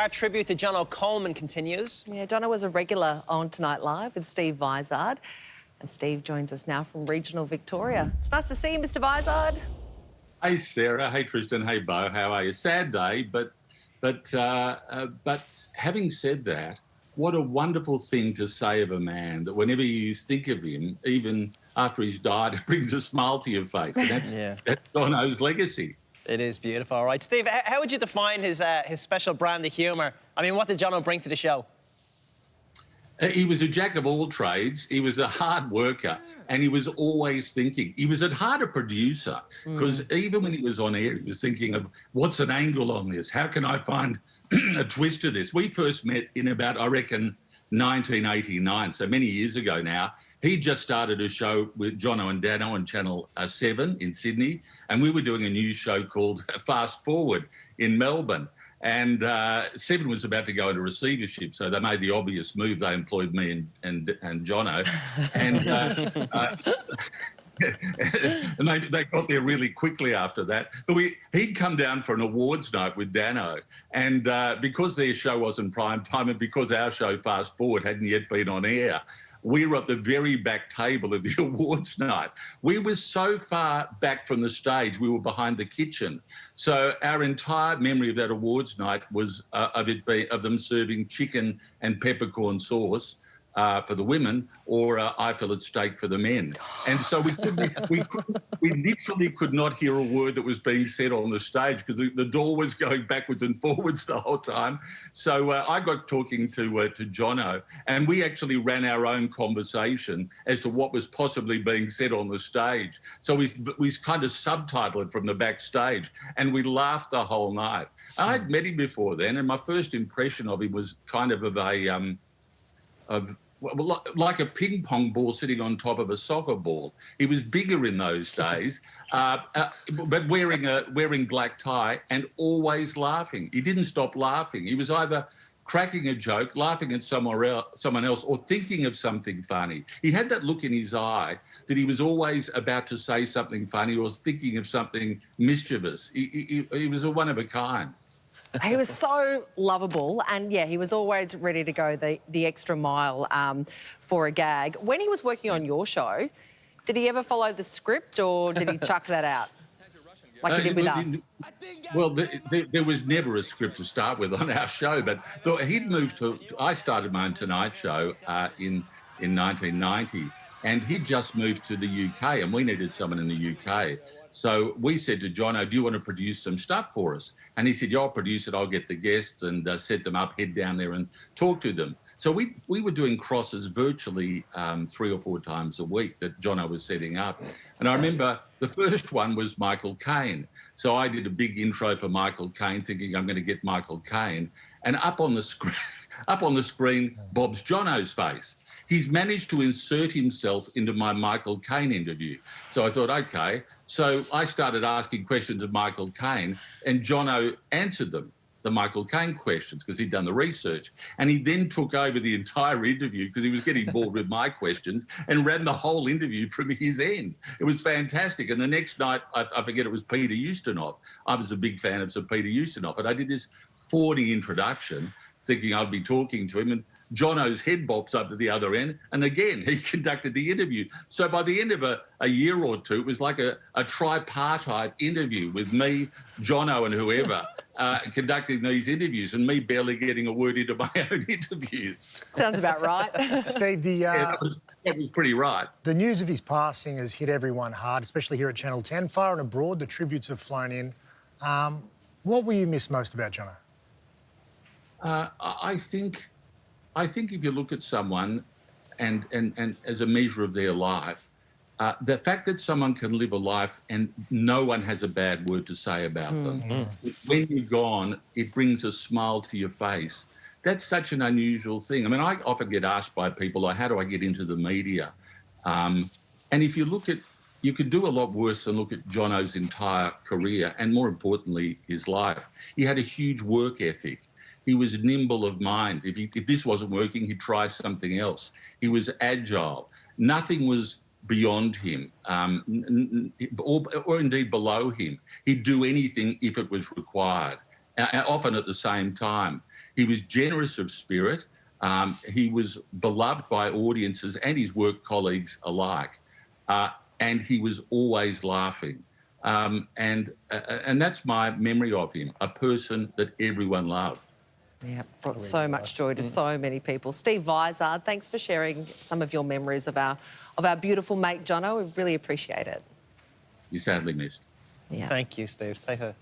our tribute to Jono Coleman continues. Yeah, Jono was a regular on Tonight Live with Steve Vizard. And Steve joins us now from regional Victoria. It's nice to see you, Mr. Vizard. Hey, Sarah. Hey, Tristan. Hey, Bo. How are you? Sad day, but having said that, what a wonderful thing to say of a man that whenever you think of him, even after he's died, it brings a smile to your face. And that's Jono's legacy. It is beautiful. All right, Steve, how would you define his special brand of humour? I mean, what did Jono bring to the show? He was a jack of all trades. He was a hard worker, and he was always thinking. He was at heart a producer, because even when he was on air, he was thinking of what's an angle on this? How can I find a twist to this? We first met in about, I reckon, 1989, so many years ago now. He just started a show with Jono and Dano on Channel 7 in Sydney, and we were doing a news show called Fast Forward in Melbourne. And 7 was about to go into receivership, so they made the obvious move. They employed me and Jono, and they got there really quickly after that. But he'd come down for an awards night with Dano, and because their show wasn't prime time and because our show Fast Forward hadn't yet been on air, we were at the very back table of the awards night. We were so far back from the stage, we were behind the kitchen. So our entire memory of that awards night was of them serving chicken and peppercorn sauce for the women, or eye-fillet steak for the men. And so we literally could not hear a word that was being said on the stage because the door was going backwards and forwards the whole time. So I got talking to Jono, and we actually ran our own conversation as to what was possibly being said on the stage. So we kind of subtitled it from the backstage, and we laughed the whole night. I'd met him before then, and my first impression of him was kind of like a ping pong ball sitting on top of a soccer ball. He was bigger in those days, but wearing black tie and always laughing. He didn't stop laughing. He was either cracking a joke, laughing at someone else, or thinking of something funny. He had that look in his eye that he was always about to say something funny or thinking of something mischievous. He was a one of a kind. He was so lovable, and yeah, he was always ready to go the extra mile for a gag. When he was working on your show, did he ever follow the script, or did he chuck that out like he did with us? Well, there was never a script to start with on our show, but he'd moved to. I started my own Tonight Show in 1990, and he'd just moved to the UK, and we needed someone in the UK. So we said to Jono, do you want to produce some stuff for us? And he said, yeah, I'll produce it. I'll get the guests and set them up, head down there and talk to them. So we were doing crosses virtually 3 or 4 times a week that Jono was setting up. And I remember the first one was Michael Caine. So I did a big intro for Michael Caine, thinking I'm going to get Michael Caine. And up on the screen, Bob's Jono's face. He's managed to insert himself into my Michael Caine interview. So I thought, OK. So I started asking questions of Michael Caine, and Jono answered them, the Michael Caine questions, because he'd done the research. And he then took over the entire interview because he was getting bored with my questions and ran the whole interview from his end. It was fantastic. And the next night, I forget, it was Peter Ustinov. I was a big fan of Sir Peter Ustinov. And I did this 40 introduction thinking I'd be talking to him. And Jono's head bops up to the other end, and again, he conducted the interview. So by the end of a year or two, it was like a tripartite interview with me, Jono and whoever conducting these interviews, and me barely getting a word into my own interviews. Sounds about right. Steve, that was pretty right. The news of his passing has hit everyone hard, especially here at Channel 10. Far and abroad, the tributes have flown in. What will you miss most about Jono? I think if you look at someone and as a measure of their life, the fact that someone can live a life and no one has a bad word to say about them, when you're gone, it brings a smile to your face. That's such an unusual thing. I mean, I often get asked by people, like, how do I get into the media? And if you look at, you could do a lot worse than look at Jono's entire career and, more importantly, his life. He had a huge work ethic. He was nimble of mind. If this wasn't working, he'd try something else. He was agile. Nothing was beyond him or indeed below him. He'd do anything if it was required, often at the same time. He was generous of spirit. He was beloved by audiences and his work colleagues alike. And he was always laughing. And that's my memory of him, a person that everyone loved. Yeah, brought so much joy to so many people. Steve Vizard, thanks for sharing some of your memories of our beautiful mate, Jono. We really appreciate it. You're sadly missed. Yeah. Thank you, Steve. Stay here.